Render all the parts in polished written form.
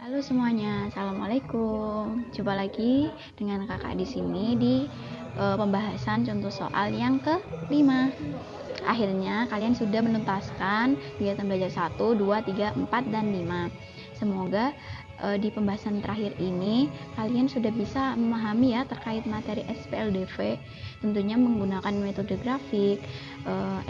Halo semuanya, assalamualaikum. Jumpa lagi dengan kakak di sini di pembahasan contoh soal yang kelima. Akhirnya kalian sudah menuntaskan kegiatan belajar 1, 2, 3, 4, dan 5. Semoga di pembahasan terakhir ini kalian sudah bisa memahami ya terkait materi SPLDV, tentunya menggunakan metode grafik,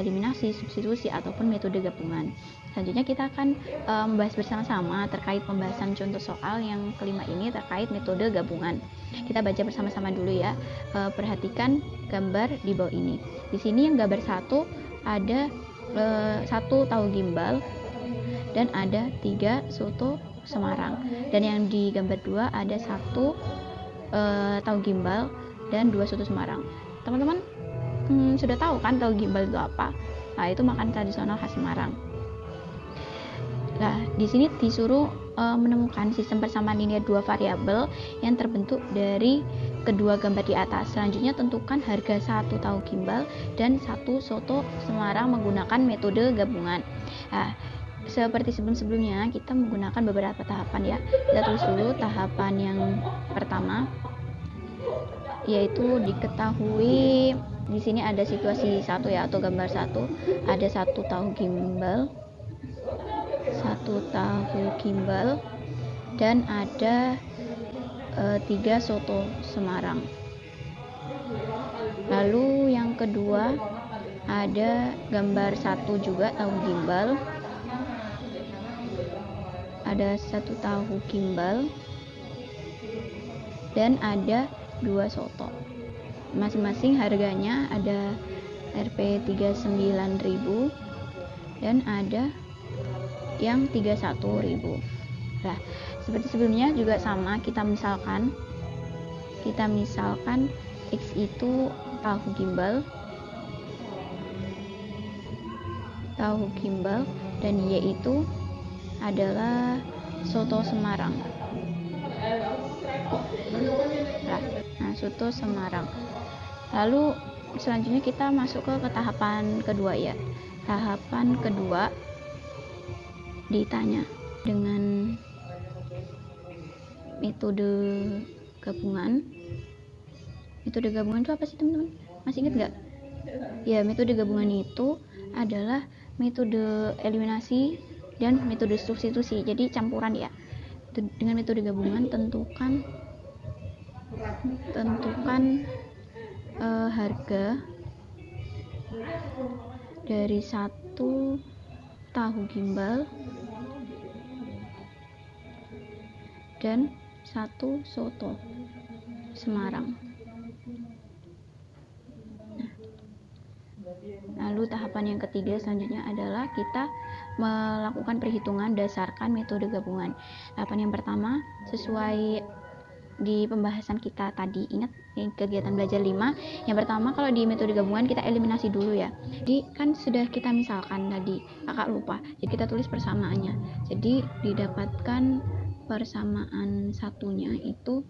eliminasi, substitusi, ataupun metode gabungan. Selanjutnya kita akan membahas bersama-sama terkait pembahasan contoh soal yang kelima ini terkait metode gabungan. Kita baca bersama-sama dulu ya. Perhatikan gambar di bawah ini. Di sini yang gambar 1 ada 1 tahu gimbal dan ada 3 soto Semarang. Dan yang di gambar 2 ada 1 tahu gimbal dan 2 soto Semarang. Teman-teman sudah tahu kan tahu gimbal itu apa? Nah, itu makanan tradisional khas Semarang. Nah, di sini disuruh menemukan sistem persamaan linear dua variabel yang terbentuk dari kedua gambar di atas. Selanjutnya tentukan harga 1 tahu gimbal dan 1 soto Semarang menggunakan metode gabungan. Nah, seperti sebelum-sebelumnya kita menggunakan beberapa tahapan ya. Kita tulis dulu tahapan yang pertama, yaitu diketahui di sini ada situasi 1 ya, atau gambar 1, ada 1 tahu gimbal, 1 tahu gimbal dan ada 3 soto Semarang. Lalu yang kedua ada gambar 1 juga tahu gimbal, ada 1 tahu gimbal dan ada 2 soto. Masing-masing harganya ada Rp39.000 dan ada yang 31.000. Nah, seperti sebelumnya juga sama, kita misalkan X itu tahu gimbal dan Y itu adalah soto Semarang. Nah, soto Semarang. Lalu selanjutnya kita masuk ke tahapan kedua ya. Tahapan kedua ditanya dengan metode gabungan. Metode gabungan itu apa sih teman-teman? Masih ingat nggak? Ya, metode gabungan itu adalah metode eliminasi dan metode substitusi, jadi campuran ya. Dengan metode gabungan tentukan harga dari 1 tahu gimbal dan 1 soto Semarang. Lalu tahapan yang ketiga selanjutnya adalah kita melakukan perhitungan berdasarkan metode gabungan. Tahapan yang pertama sesuai di pembahasan kita tadi, ingat kegiatan belajar 5. Yang pertama, kalau di metode gabungan kita eliminasi dulu ya. Jadi kan sudah kita misalkan tadi, kakak lupa, jadi kita tulis persamaannya. Jadi didapatkan persamaan satunya itu,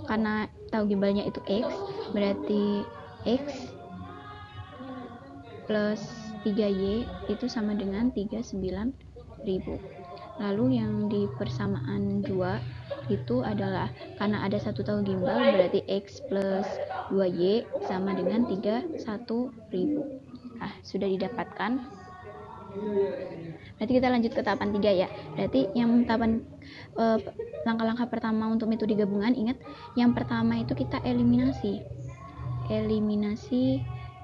karena tahu gimbalnya itu X, berarti X plus 3Y itu sama dengan 39.000. Lalu yang di persamaan 2 itu adalah karena ada 1 tahu gimbal, berarti X plus 2Y sama dengan 31.000. Nah, sudah didapatkan. Berarti kita lanjut ke tahapan 3 ya. Berarti yang tahapan langkah-langkah pertama untuk metode gabungan, ingat yang pertama itu kita eliminasi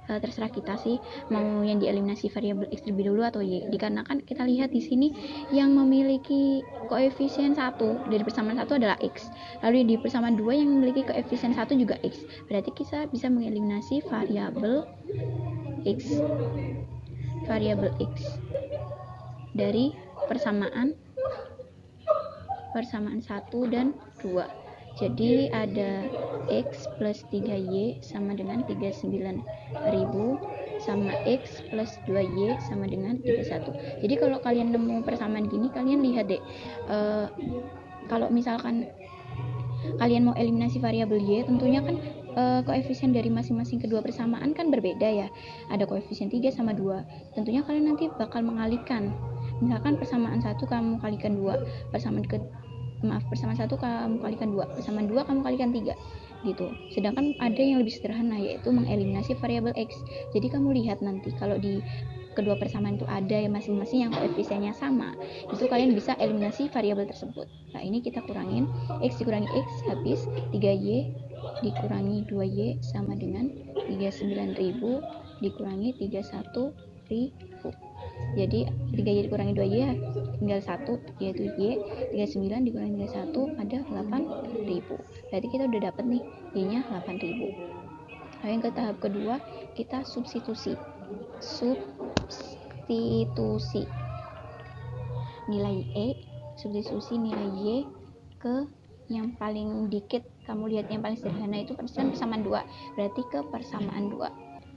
terserah kita sih mau yang dieliminasi variabel X terlebih dulu atau Y, dikarenakan kita lihat di sini yang memiliki koefisien 1 dari persamaan 1 adalah X, lalu di persamaan 2 yang memiliki koefisien 1 juga X, berarti kita bisa mengeliminasi variabel X dari persamaan 1 dan 2. Jadi ada X plus 3Y sama dengan 39.000 sama X plus 2Y sama dengan 31. Jadi kalau kalian nemu persamaan gini, kalian lihat deh, kalau misalkan kalian mau eliminasi variabel Y, tentunya kan koefisien dari masing-masing kedua persamaan kan berbeda ya. Ada koefisien 3 sama 2. Tentunya kalian nanti bakal mengalihkan. Misalkan persamaan 1 kamu kalikan 2, persamaan persamaan 1 kamu kalikan 2, persamaan 2 kamu kalikan 3 gitu. Sedangkan ada yang lebih sederhana, yaitu mengeliminasi variabel X. Jadi kamu lihat nanti kalau di kedua persamaan itu ada yang masing-masing yang koefisiennya sama, itu kalian bisa eliminasi variabel tersebut. Nah, ini kita kurangin, X dikurangi X habis 3Y dikurangi 2Y sama dengan 39.000 dikurangi 31.000. Jadi 3Y dikurangi 2Y tinggal 1, yaitu Y. 39 dikurangi 31 ada 8.000. Berarti kita udah dapat nih Y-nya 8.000. Lalu yang ke tahap kedua, kita substitusi nilai E, substitusi nilai Y ke yang paling dikit. Kamu lihat yang paling sederhana itu persamaan 2, berarti ke persamaan 2.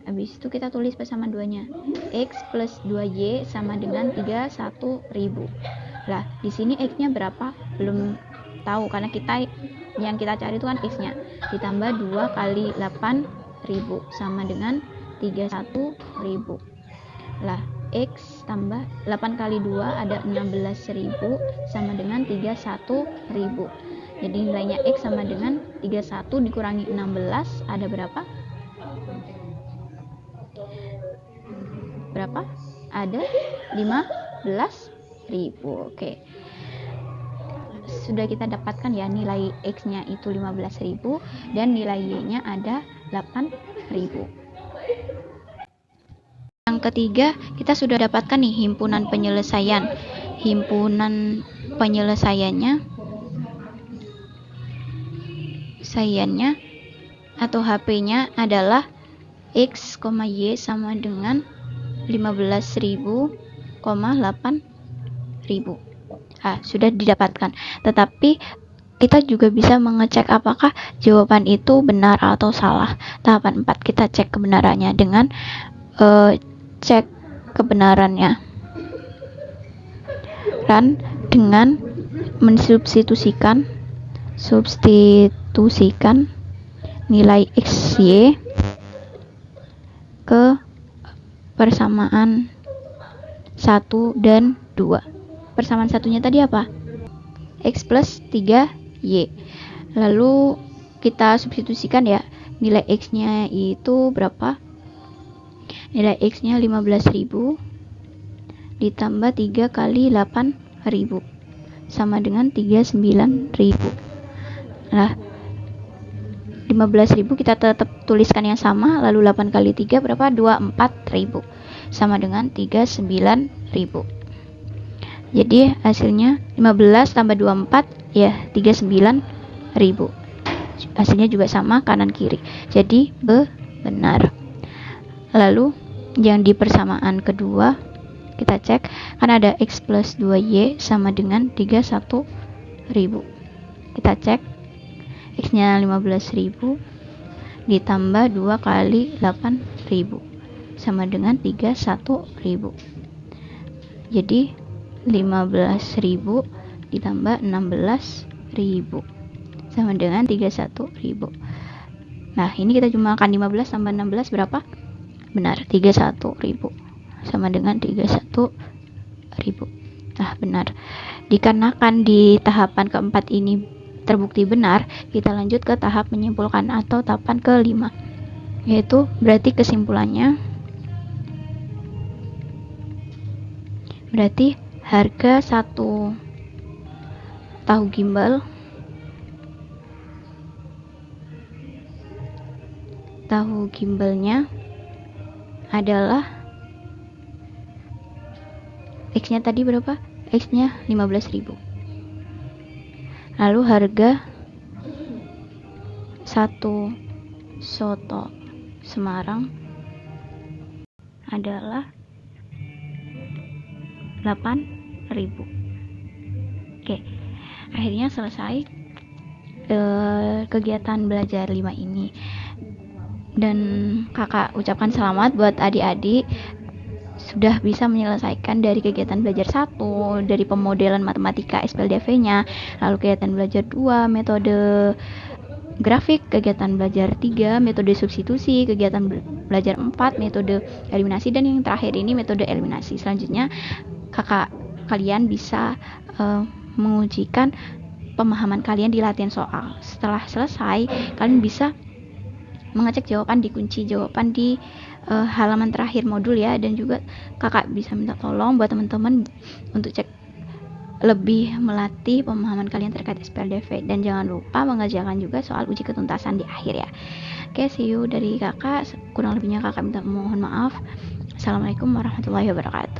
Habis itu kita tulis persamaan 2-nya. X plus 2Y sama dengan 31.000. Lah, di sini X-nya berapa? Belum tahu, karena yang kita cari itu kan X-nya. Ditambah 2 kali 8.000 sama dengan 31.000. Lah, X tambah 8 kali 2 ada 16.000 sama dengan 31.000. Jadi nilainya X sama dengan 31 dikurangi 16 ada berapa? Ada 15.000. Oke. Sudah kita dapatkan ya, nilai X-nya itu 15.000 dan nilai Y-nya ada 8.000. Yang ketiga, kita sudah dapatkan nih himpunan penyelesaian. Himpunan penyelesaiannya atau HP-nya adalah X, Y sama dengan 15.000, 8.000. Sudah didapatkan. Tetapi kita juga bisa mengecek apakah jawaban itu benar atau salah. Tahapan 4 kita cek kebenarannya dengan cek kebenarannya dengan mensubstitusikan nilai XY ke persamaan 1 dan 2. Persamaan satunya tadi apa? X plus 3Y. Lalu kita substitusikan ya, nilai X-nya itu berapa? Nilai X-nya 15.000 ditambah 3 kali 8.000 sama dengan 39.000. Nah, 15.000 kita tetap tuliskan yang sama, lalu 8 kali 3 berapa? 24.000 sama dengan 39.000. Jadi hasilnya 15 tambah 24 ya 39.000. Hasilnya juga sama kanan kiri. Jadi benar. Lalu yang di persamaan kedua kita cek, kan ada X plus 2Y sama dengan 31.000. Kita cek X-nya 15.000 ditambah 2 kali 8.000 sama dengan 31.000. Jadi 15.000 ditambah 16.000 sama dengan 31.000. Nah, ini kita jumlahkan 15 tambah 16 berapa? Benar, 31.000 sama dengan 31.000. Nah, benar. Dikarenakan di tahapan keempat ini terbukti benar, kita lanjut ke tahap menyimpulkan atau tahapan kelima, yaitu berarti kesimpulannya berarti harga satu tahu gimbalnya adalah X-nya tadi berapa? X-nya 15.000. Lalu harga satu soto Semarang adalah 8.000. Oke, akhirnya selesai kegiatan belajar 5 ini. Dan kakak ucapkan selamat buat adik-adik sudah bisa menyelesaikan dari kegiatan belajar 1, dari pemodelan matematika SPLDV-nya, lalu kegiatan belajar 2, metode grafik, kegiatan belajar 3, metode substitusi, kegiatan belajar 4, metode eliminasi, dan yang terakhir ini metode eliminasi. Selanjutnya kalian bisa mengujikan pemahaman kalian di latihan soal. Setelah selesai, kalian bisa mengecek jawaban di kunci jawaban di halaman terakhir modul ya. Dan juga kakak bisa minta tolong buat teman-teman untuk cek lebih melatih pemahaman kalian terkait SPLDV, dan jangan lupa mengerjakan juga soal uji ketuntasan di akhir ya. Oke, see you dari kakak. Kurang lebihnya kakak minta mohon maaf. Assalamualaikum warahmatullahi wabarakatuh.